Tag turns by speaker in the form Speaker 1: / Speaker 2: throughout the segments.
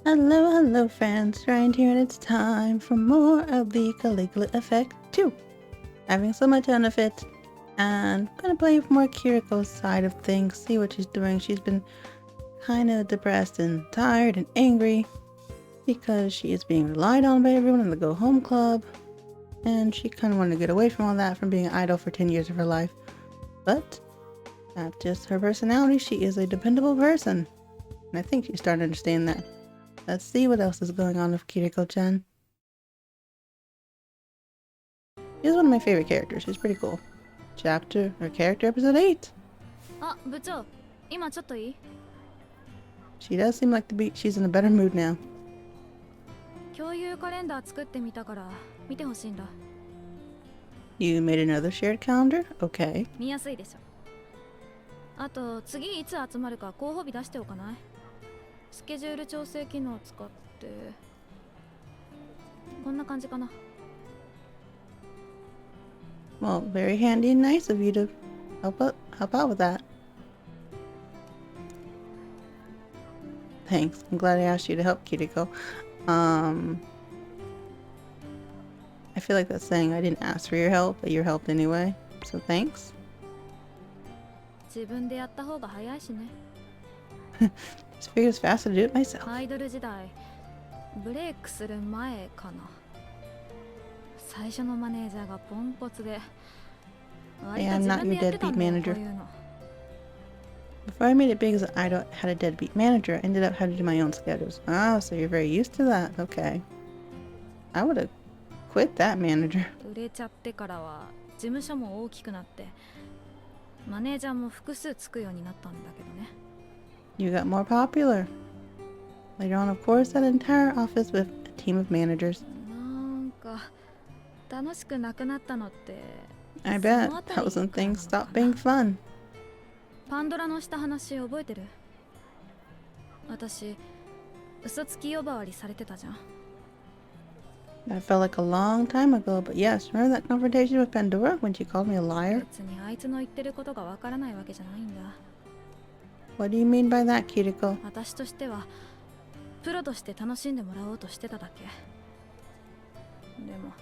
Speaker 1: Hello, hello, friends. Ryan here, and it's time for more of the Caligula effect 2. Having so much fun with it, and I'm gonna play more Kiriko's side of things, see what she's doing. She's been kind of depressed and tired and angry because she is being relied on by everyone in the Go Home Club, and she kind of wanted to get away from all that, from being idle for 10 years of her life. But that's just her personality. She is a dependable person, and I think she's starting to understand that. Let's see what else is going on with Kiriko-chan. She's one of my favorite characters. She's pretty cool. Character episode 8. She does seem like she's in a better mood now. You made another shared calendar? Okay.
Speaker 2: あと次いつ集まるか候補日出しておかない？スケジュール調整機能を使ってこんな感じかな。
Speaker 1: Well, very handy and nice of you to help out with that. Thanks. I'm glad I asked you to help, Kiriko. I feel like that's saying I didn't ask for your help, but you're helped anyway. So thanks.
Speaker 2: 自分でやった方が早いしね。
Speaker 1: Just figured it's faster to do it myself.
Speaker 2: アイドル時代ブレイクする前かな。最初のマネージャーがポンコツで。
Speaker 1: Hey, I'm not your deadbeat manager. Before I made it big as an idol, I had a deadbeat manager. I ended up having to do my own schedules. Oh, so you're very used to that. Okay. I would have quit that manager.
Speaker 2: 売れちゃってからは事務所も大きくなって、マネージャーも複数つくようになったんだけどね。
Speaker 1: You got more popular. Later on, of course, that entire office with a team of managers.
Speaker 2: なんか楽しくなくなったのって。
Speaker 1: I bet. That was when things stopped being fun.
Speaker 2: パンドラのした話覚えてる？私、嘘つき呼ばわりされてたじゃん。
Speaker 1: That felt like a long time ago, but yes, remember that confrontation with Pandora when she called me a liar?
Speaker 2: 別にあいつの言ってることがわからないわけじゃないんだ。
Speaker 1: What do you mean by that, Kiriko?
Speaker 2: 私としては、プロとして楽しんでもらおうとしてただけ。でも、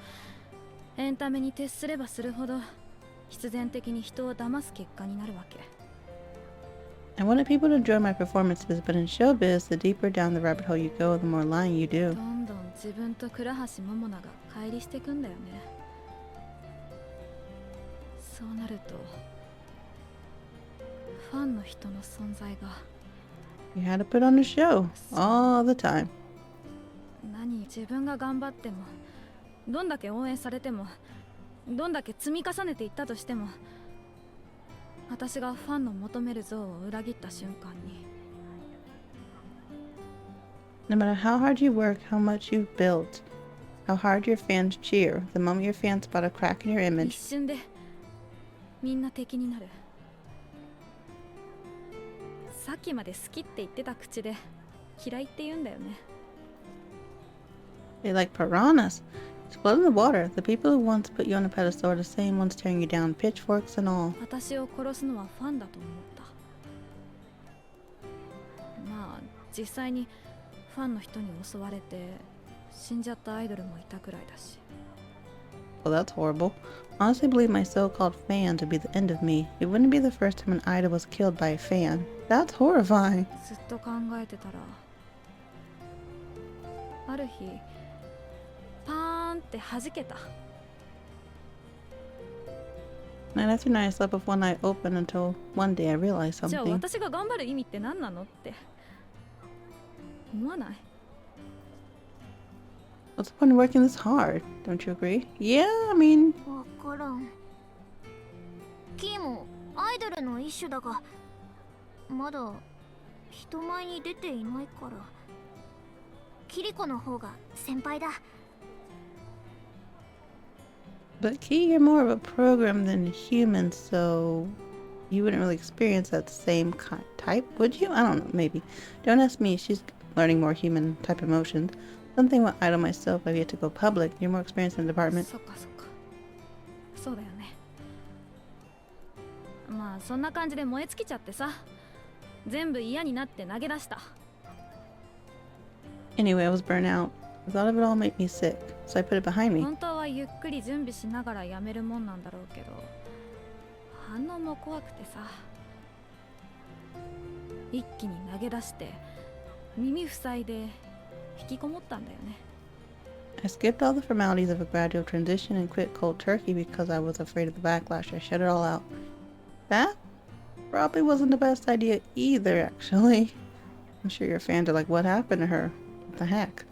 Speaker 2: エンタメに徹すればするほど、必然的に人を騙す結果になるわけ。
Speaker 1: I wanted people to enjoy my performances, but in showbiz, the deeper down the rabbit hole you go, the more lying you do.
Speaker 2: どんどん自分と倉橋桃奈が乖離してくんだよね。そうなると、ファンの人の存在が。
Speaker 1: You had to put on a show all the time.
Speaker 2: 何、自分が頑張っても、どんだけ応援されても、どんだけ積み重ねていったとしても、私がファンの求める像を裏切った瞬間に。
Speaker 1: No matter how hard you work, how much you've built, how hard your fans cheer, the moment your fans spot a crack in your image.
Speaker 2: 一瞬でみんな敵になる。さっきまで好きって言ってた口で嫌いって言うんだよね。
Speaker 1: They like piranhas. Explode in the water. The people who once put you on a pedestal are the same ones tearing you down, pitchforks and all.
Speaker 2: 私を殺すのはファンだと思った。まあ実際にファンの人に襲われて死んじゃったアイドルもいたくらいだし。
Speaker 1: Well, that's horrible. Honestly, I believe my so-called fans would be the end of me. It wouldn't be the first time an idol was killed by a fan. That's horrifying.
Speaker 2: ずっと考えてたら、ある日パーンって弾けた。
Speaker 1: Night after night, I slept with one eye open until one day I realized
Speaker 2: じゃあ
Speaker 1: something.
Speaker 2: 私が頑張る意味って何なのって思わない？
Speaker 1: What's the point of working this hard? Don't you agree? Yeah, I mean...
Speaker 3: わからん。キーもアイドルの一種だが、まだ人前に出ていないから。キリコの方が先輩だ。
Speaker 1: But Key, you're more of a program than a human, so you wouldn't really experience that same type, would you? I don't know, maybe. Don't ask me, she's learning more human type emotions. Something about idol myself, I've yet to go public. You're more experienced in the department.
Speaker 2: そっかそっか。そうだよね。まあそんな感じで燃え尽きちゃってさ、全部嫌になって投げ出した。
Speaker 1: Anyway, I was burnt out. The thought of it all made me sick, so I put it behind me.
Speaker 2: 本当はゆっくり準備しながらやめるもんなんだろうけど、反応も怖くてさ、一気に投げ出して耳塞いで引きこもったんだよね。
Speaker 1: I skipped all the formalities of a gradual transition and quit cold turkey because I was afraid of the backlash. I shut it all out. That probably wasn't the best idea either, actually. I'm sure your fans are like, what happened to her? What the heck?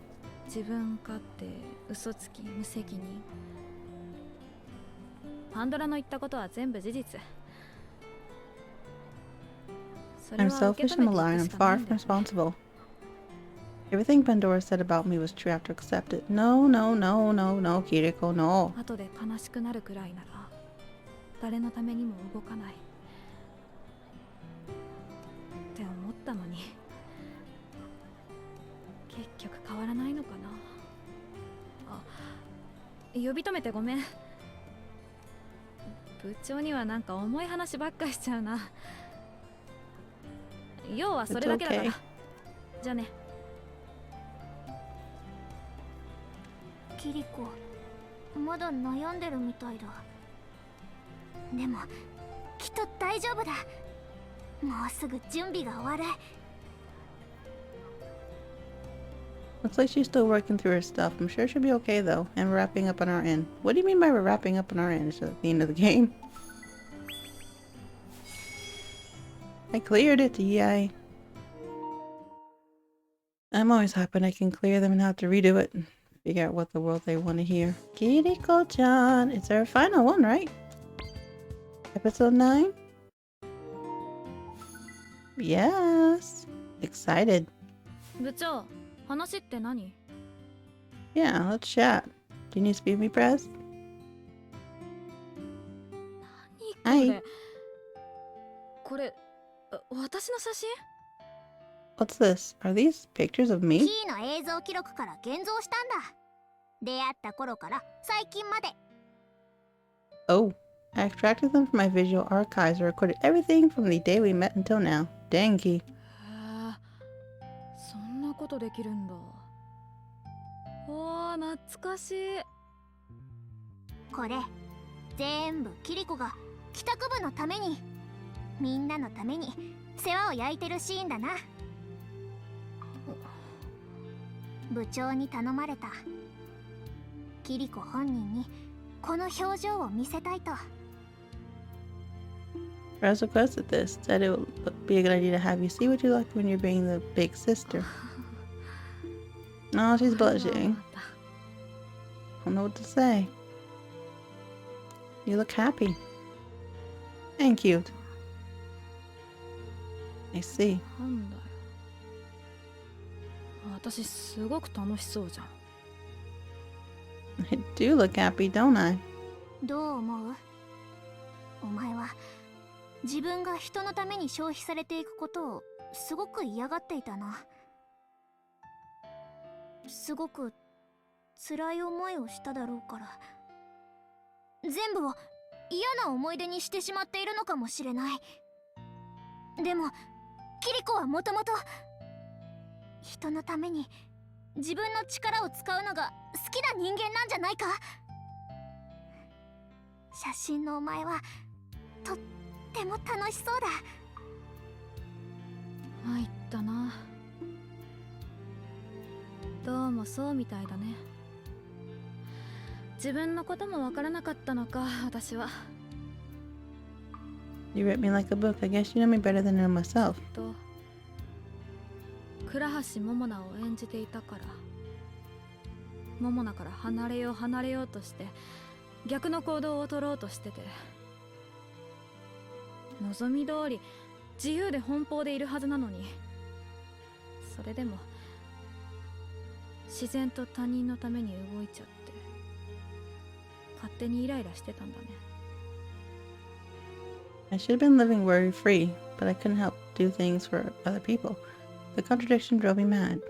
Speaker 2: 自分勝手、嘘つき、無責任。パンドラの言ったことは全部事実。
Speaker 1: I'm selfish and malign. I'm far from responsible. Everything Pandora said about me was true. I have to accept it. No, no, no, no, no, Kiriko, no.
Speaker 2: 後で悲しくなるくらいなら、誰のためにも動かない。って思ったのに、結局変わらないのかな。あ、呼び止めてごめん。部長にはなんか重い話ばっかしちゃうな。要はそれだけだから。じゃあね。
Speaker 3: キリコ、まだ悩んでるみたいだ。でもきっと大丈夫だ。もうすぐ準備が終わる。
Speaker 1: Looks like she's still working through her stuff. I'm sure she'll be okay though. And we're wrapping up on our end. What do you mean by we're wrapping up on our end? Is it the end of the game? I cleared it, yay. I'm always happy when I can clear them and have to redo it and figure out what the world they want to hear. Kiriko-chan, it's our final one, right? Episode 9? Yes. Excited.
Speaker 2: 部長、話って何？
Speaker 1: Yeah, let's chat. Do you need to speak me, Press?
Speaker 2: 何これ？これ、私の写真？
Speaker 1: What's this? Are these pictures of
Speaker 3: キ
Speaker 1: me?
Speaker 3: ーの映像記録から現像したんだ。出会った頃から最近まで。
Speaker 1: Oh, I extracted them from my visual archives and recorded everything from the day we met until now. Dang, Key.
Speaker 2: へえ、そんなことできるんだ。わあ、懐かしい。
Speaker 3: これ全部キリコが帰宅部のために、みんなのために世話を焼いてるシーンだな。部長に頼まれた。キリコ本人にこの表情を見せたいと。
Speaker 1: Raz requested this, said it would be a good idea to have you see what you like when you're being the big sister. Oh, she's blushing. I don't know what to say. You look happy. And cute. I see.
Speaker 2: なんだよ。私すごく楽しそうじゃん。
Speaker 1: I do look happy, don't I?
Speaker 3: どう思う？お前は自分が人のために消費されていくことをすごく嫌がっていたな。すごく辛い思いをしただろうから、全部を嫌な思い出にしてしまっているのかもしれない。でもキリコはもともと人のために自分の力を使うのが好きな人間なんじゃないか。写真のお前はとっても楽しそうだ。
Speaker 2: 参ったな。どうもそうみたいだね。自分のこともわからなかったのか、私は。
Speaker 1: You read me like a book. I guess you know me better than I know myself.
Speaker 2: と倉橋桃奈を演じていたから、桃奈から離れよう離れようとして逆の行動を取ろうとしてて、望み通り自由で奔放でいるはずなのに、それでも自然と他人のために動いちゃって勝手にイライラしてたんだね。
Speaker 1: I should have been living worry-free, but I couldn't help do things for other people. The contradiction drove me mad.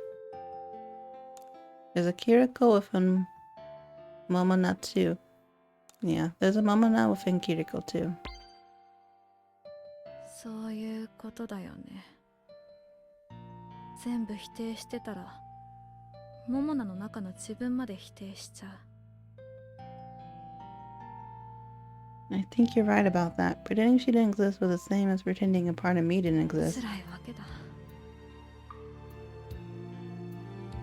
Speaker 1: There's a Kiriko within Momona too. Yeah, there's a Momona within Kiriko too.
Speaker 2: そういうことだよね。全部否定してたらモモナの中の自分まで否定しちゃう。
Speaker 1: I think you're right about that. Pretending she didn't exist was the same as pretending a part of me didn't exist.
Speaker 2: 辛いわけだ。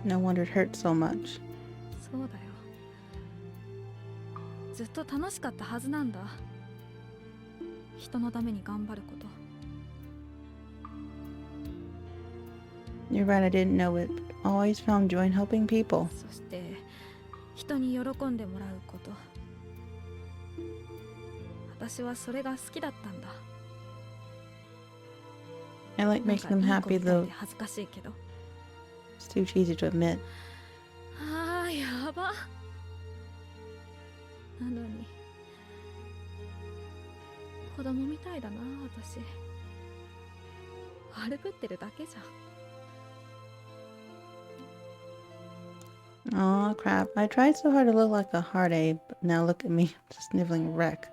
Speaker 1: No wonder it hurt so much.
Speaker 2: そうだよ。ずっと楽しかったはずなんだ。人のために頑張ること。
Speaker 1: You're right, I didn't know it, but always found joy in helping people.
Speaker 2: そして人に喜んでもらうこと。私はそれが好きだったんだ。
Speaker 1: I like
Speaker 2: なん
Speaker 1: making
Speaker 2: か
Speaker 1: them
Speaker 2: いい子
Speaker 1: happy
Speaker 2: みたい
Speaker 1: though.
Speaker 2: で恥ずかしいけど。
Speaker 1: It's too cheesy to admit.
Speaker 2: ああ、やば。なのに子供みたいだな、私。悪ぶってるだけじゃん。
Speaker 1: Aw, crap. I tried so hard to look like a heart ape, but now look at me, just sniveling a wreck.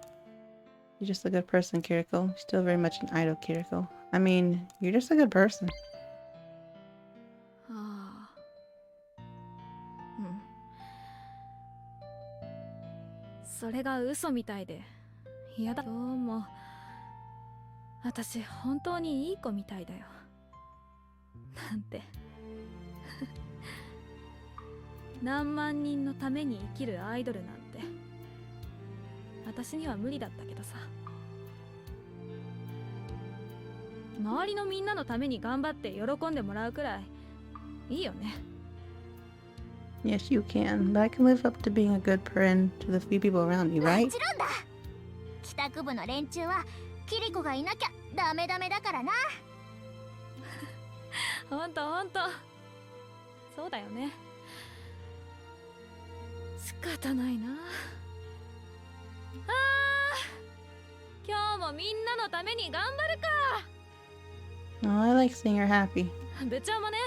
Speaker 1: You're just a good person, Kiriko. You're still very much an idol, Kiriko. I mean, you're just a good person.
Speaker 2: ああ、うん。それが嘘みたいで嫌だ。今日も私本当にいい子みたいだよ。なんて。何万人のために生きるアイドルなんて私には無理だったけどさ。周りのみんなのために頑張って喜んでもらうくらいいいよね。
Speaker 1: Yes, you can, but I can live up to being a good friend to the few people around me,
Speaker 3: も
Speaker 1: right?
Speaker 3: ちろんだ。帰宅部の連中はキリコがいなきゃダメだからな。
Speaker 2: ほんとほんとそうだよね。仕方ないな。あー、今日もみんなのために頑張るか。
Speaker 1: Oh, I like seeing her happy.
Speaker 2: 部長もね。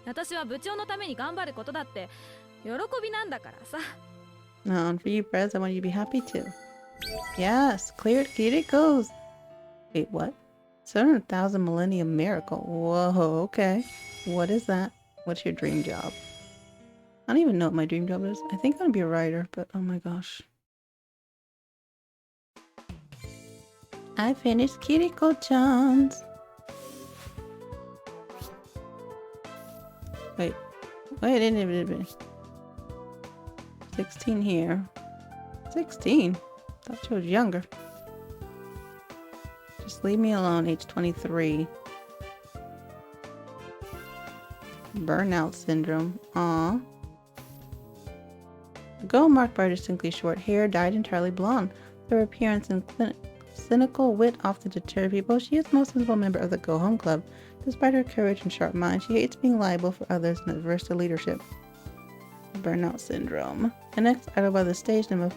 Speaker 2: 私は部長のために頑張ることだって喜びなんだからさ。
Speaker 1: No, and for you, Prez, I want you to be happy too. Yes, cleared Kiriko's. Wait, what? 700,000 Millennium Miracle. Whoa, okay. What is that? What's your dream job? I don't even know what my dream job is. I think I'm gonna be a writer, but oh my gosh. I finished Kiriko-chan's. Wait, wait, 16 here. 16? Thought she was younger. Just leave me alone, age 23. Burnout syndrome. Aww. The girl marked by her distinctly short hair, dyed entirely blonde. Her appearance and cynical wit often deter people. She is the most sensible member of the Go Home Club. Despite her courage and sharp mind, she hates being liable for others and averse to leadership. Burnout syndrome. The next idol by the stage name of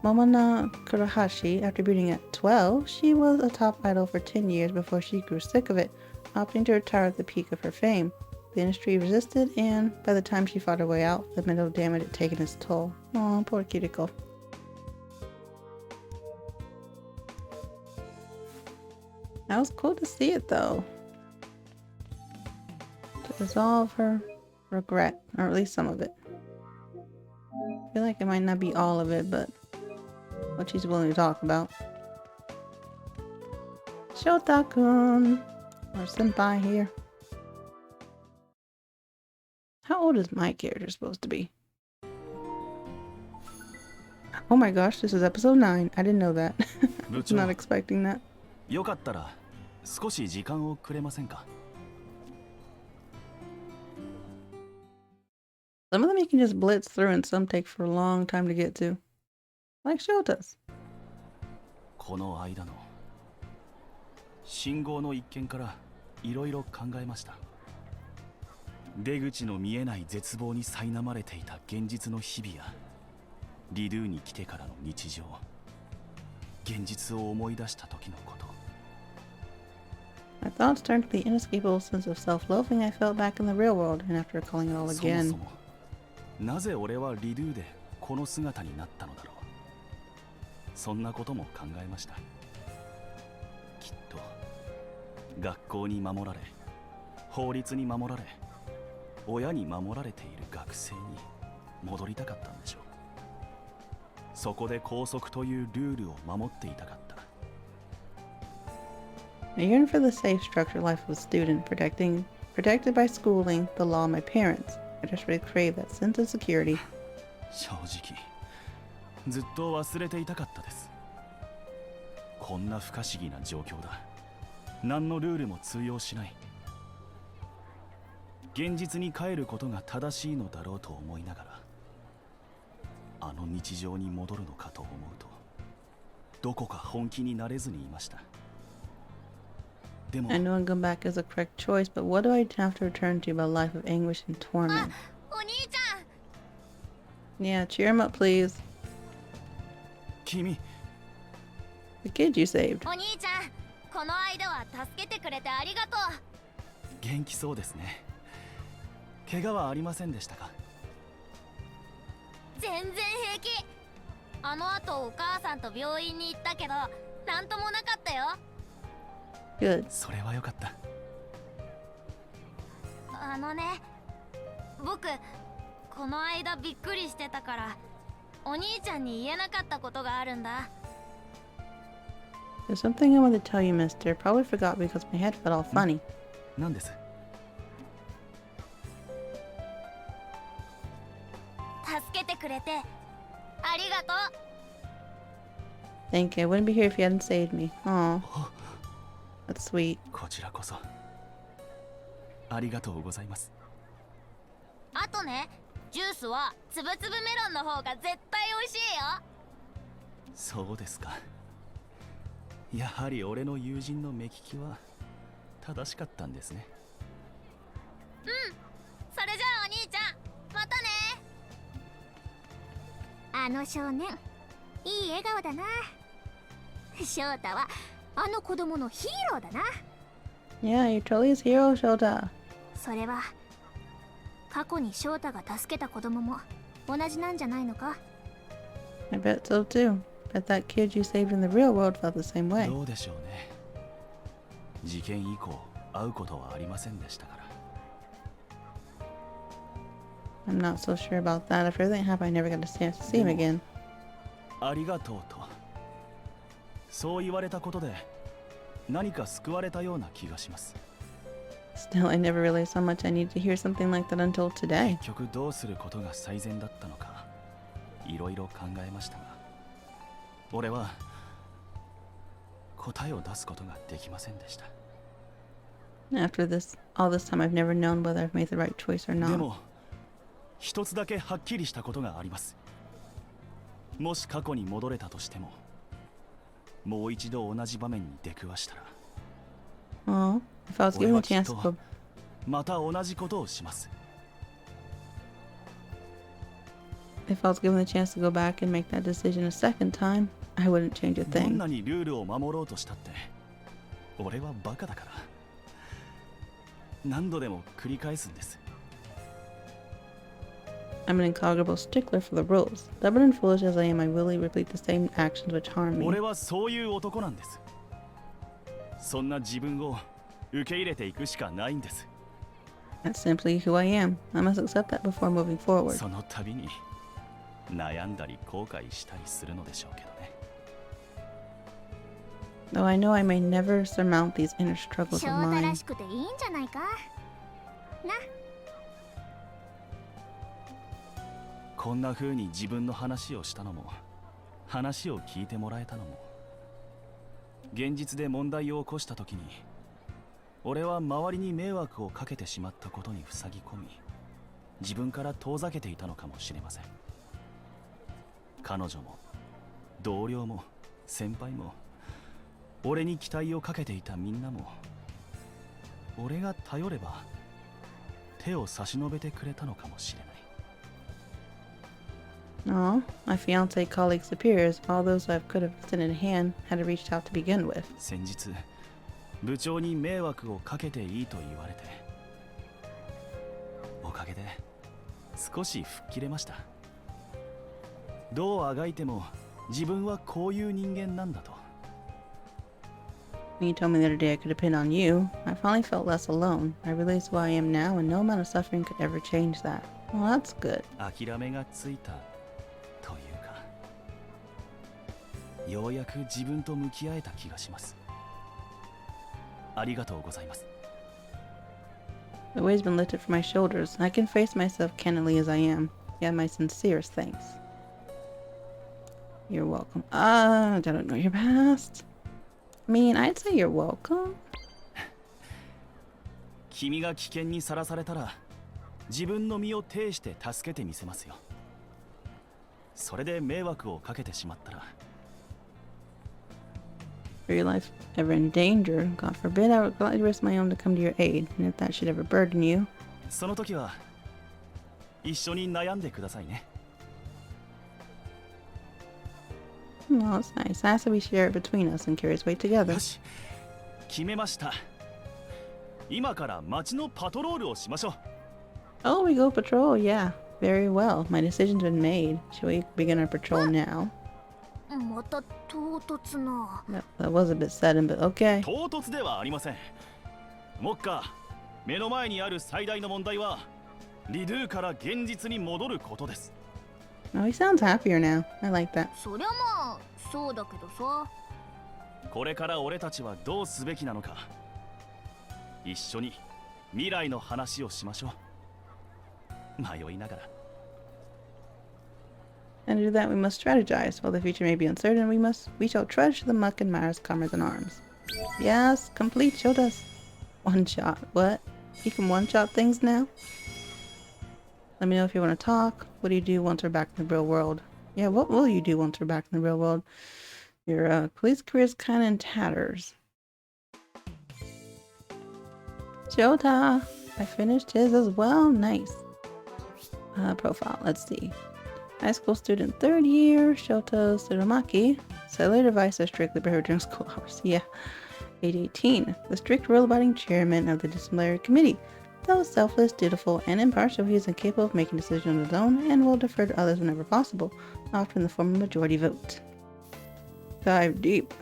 Speaker 1: Momona Kurohashi. After debuting at 12, she was a top idol for 10 years before she grew sick of it, opting to retire at the peak of her fame. The industry resisted, and by the time she fought her way out, the mental damage had taken its toll. Aw, poor Kiriko. That was cool to see it, though. To resolve her regret, or at least some of it. I feel like it might not be all of it, but what she's willing to talk about. Shouta-kun, or senpai here. How old is my character supposed to be? Oh my gosh, this is episode 9. I didn't know that. I was not expecting that.
Speaker 4: よかったら少し時間をくれませんか?
Speaker 1: Some of them you can just blitz through and some take for a long time to get to. Like Shouta's.
Speaker 4: この間の信号の一件からいろいろ考えました。出口の見えない絶望に苛まれていた現実の日々やリドゥに来てからの日常、現実を思い出した時のこと。
Speaker 1: My thoughts turned to the inescapable sense of self-loathing I felt back in the real world, and after recalling it all
Speaker 4: そも
Speaker 1: again.
Speaker 4: そもなぜ俺はリドゥでこの姿になったのだろう。そんなことも考えました。きっと学校に守られ、法律に守られ、親に守られている学生に戻りたかったんでしょう。そこで校則というルールを守っていたかった。
Speaker 1: I yearn for the safe, structured life of a student, protected by schooling, the law, and my parents. I desperately crave that sense of security.
Speaker 4: 正直ずっと忘れていたかったです。こんな不可思議な状況だ。何のルールも通用しない。現実に帰ることが正しいのだろうと思いながら、あの日常に戻るのかと思うと、どこか本気になれずにいました。でも
Speaker 1: I know going back is the correct choice, but what do I have to return to but a life of anguish and torment?
Speaker 3: お兄ちゃん
Speaker 1: Yeah, cheer him up, please.
Speaker 4: 君、
Speaker 1: The kid you saved.
Speaker 3: お兄ちゃんこの間は助けてくれてありがとう。
Speaker 4: 元気そうですね。怪我はありませんでしたか？
Speaker 3: 全然平気。あの後お母さんと病院に行ったけどなんともなかったよ。
Speaker 1: Good.
Speaker 4: それはよかった。
Speaker 3: あのね、僕この間びっくりしてたからお兄ちゃんに言えなかったことがあるんだ。
Speaker 1: There's something I want to tell you, mister. Probably forgot because my head felt all funny.
Speaker 4: 何です？
Speaker 3: 助けてくれてありがとう。
Speaker 1: Thank you. I wouldn't be here if you hadn't saved me. Aw. That's sweet.
Speaker 4: こちらこそありがとうございます。
Speaker 3: あとね、ジュースはつぶつぶメロンの方が絶対美味しいよ。
Speaker 4: そうですか。やはり俺の友人の目利きは正しかったんですね。
Speaker 3: それじゃあお兄ちゃんまたね。あの少年いい笑顔だな。翔太はあの子供のヒーローだな。
Speaker 1: Yeah, you're totally his hero, Shouta.
Speaker 3: それは過去に翔太が助けた子供も同じなんじゃないのか。
Speaker 1: I bet so too. Bet that kid you saved in the real world felt the same way.
Speaker 4: どうでしょうね。事件以降会うことはありませんでしたから。
Speaker 1: I'm not so sure about that. After everything happened, I never got a chance to see him again.
Speaker 4: ありがとうとそう言われたことで何か救われたような気がします。
Speaker 1: Still, I never realized how much I needed to hear something like that until today.
Speaker 4: 結局どうすることが最善だったのかいろいろ考えましたが、俺は答えを出すことができませんでした。
Speaker 1: After all this time, I've never known whether I've made the right choice or
Speaker 4: で
Speaker 1: not.
Speaker 4: も一つだけはっきりしたことがあります。もし過去に戻れたとしても、もう一度同じ場面に出くわしたら、
Speaker 1: Oh, if I was
Speaker 4: 俺
Speaker 1: given
Speaker 4: は
Speaker 1: a
Speaker 4: きっ
Speaker 1: chance to
Speaker 4: と
Speaker 1: go,
Speaker 4: また同じことをします。
Speaker 1: if I was given the chance to go back and make that decision a second time, I wouldn't change a
Speaker 4: どん
Speaker 1: thing.
Speaker 4: なにルールを守ろうとしたって俺はバカだから何度でも繰り返すんです。
Speaker 1: I'm an incognible stickler for the rules. Stubborn and foolish as I am, I willingly repeat the same actions which harm me.
Speaker 4: 俺はそういう男なんです。そんな自分を受け入れていくしかないんです。
Speaker 1: That's simply who I am. I must accept that before moving forward.
Speaker 4: その度に悩んだり後悔したりするのでしょうけどね。
Speaker 1: Though I know I may never surmount these inner struggles
Speaker 3: 翔
Speaker 1: of
Speaker 3: 太ら
Speaker 1: mine.
Speaker 3: しくていいんじゃないかな。
Speaker 4: こんな風に自分の話をしたのも話を聞いてもらえたのも、現実で問題を起こした時に俺は周りに迷惑をかけてしまったことに塞ぎ込み、自分から遠ざけていたのかもしれません。彼女も同僚も先輩も俺に期待をかけていたみんなも、俺が頼れば手を差し伸べてくれたのかもしれない。
Speaker 1: Oh, my fiance, colleagues, superiors, all those I could have extended a hand had I reached out to begin with.
Speaker 4: 先日部長に迷惑をかけていいと言われて、おかげで少し吹っ切れました。どうあがいても自分はこういう人間なんだと。
Speaker 1: When you told me the other day I could depend on you, I finally felt less alone. I realized who I am now, and no amount of suffering could ever change that. Well, that's good.
Speaker 4: 諦めがついたというか、ようやく自分と向き合えた気がします。ありがとうございます。
Speaker 1: The weight's been lifted from my shoulders. I can face myself candidly as I am. You have my sincerest thanks. You're welcome. I don't know your past. I mean, I'd say you're welcome.
Speaker 4: 君が危険にさらされたら、自分の身を挺して助けてみせますよ。それで迷惑をかけてしまったら。
Speaker 1: For your life ever in danger, God forbid, I would gladly risk my own to come to your aid, and if that should ever burden you.
Speaker 4: その時は一緒に悩んでくださいね。
Speaker 1: Well, it's nice. I ask that we share it between us and carry its weight together.
Speaker 4: よし、決めました。今から街のパトロールをしましょう。
Speaker 1: Oh, we go patrol, yeah. Very well. My decision's been made. Shall we begin our patrol now?
Speaker 3: また唐突な。
Speaker 1: That was a bit sudden, but okay.
Speaker 4: 唐突ではありません。目下、目の前にある最大の問題は、リドゥから現実に戻ることです。
Speaker 1: Oh, he sounds happier now. I like that.
Speaker 3: そりゃまあそうだけどさ。
Speaker 4: これから俺たちはどうすべきなのか。一緒に未来の話をしましょう。迷いながら。
Speaker 1: And to do that, we must strategize. While the future may be uncertain, we shall trudge the muck and mire as comrades in arms. Yes, complete. Showed us. One shot. What? You can one shot things now? Let me know if you want to talk. What do you do once we're back in the real world? Yeah, what will you do once we're back in the real world? Your police career's kind of in tatters. Shouta! I finished his as well. Nice. Profile. Let's see. High school student, 3rd year. Shouta Tsurumaki. Cellular devices strictly prohibited during school hours. Yeah. Age 18. The strict rule-abiding chairman of the disciplinary committee. Though selfless, dutiful, and impartial, he is incapable of making decisions on his own and will defer to others whenever possible, often in the form of majority vote. Dive deep.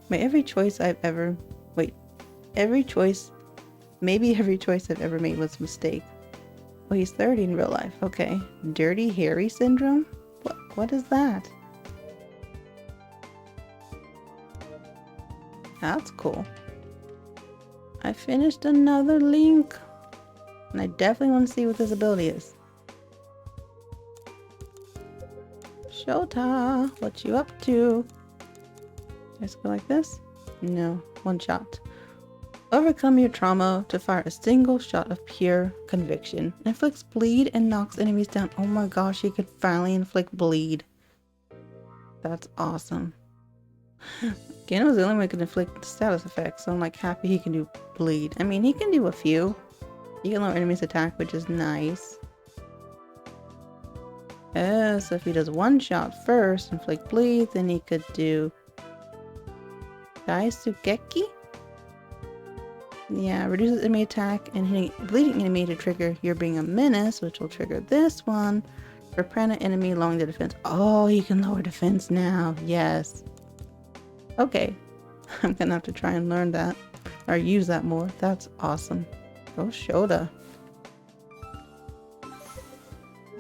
Speaker 1: Maybe every choice I've ever made was a mistake. Well, he's 30 in real life. Okay. Dirty Harry syndrome? What is that? That's cool. I finished another link. And I definitely want to see what this ability is. Shouta, what you up to? Just go like this? No, one shot. Overcome your trauma to fire a single shot of pure conviction. Inflicts bleed and knocks enemies down. Oh my gosh, he could finally inflict bleed. That's awesome. Again, was the only one who could inflict status effects, so I'm like happy he can do bleed. I mean, he can do a few. He can lower enemies' attack, which is nice. Oh, so if he does one shot first, inflict bleed, then he could do Daisugeki? Yeah, reduces enemy attack and hitting bleeding enemy to trigger You're Being a Menace, which will trigger this one. For prana enemy, lowering the defense. Oh, he can lower defense now. Yes. Okay. I'm gonna have to try and learn that. Or use that more. That's awesome. Go Shouta.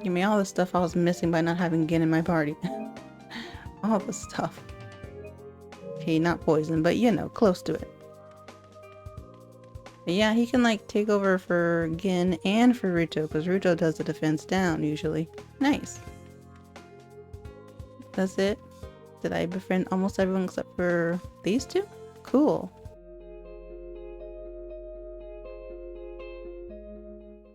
Speaker 1: Give me all the stuff I was missing by not having Gin in my party. All the stuff. Okay, not poison, but you know, close to it. But yeah, he can like take over for Gin and for Ruto, because Ruto does the defense down usually. Nice. That's it. Did I befriend almost everyone except for these two? Cool.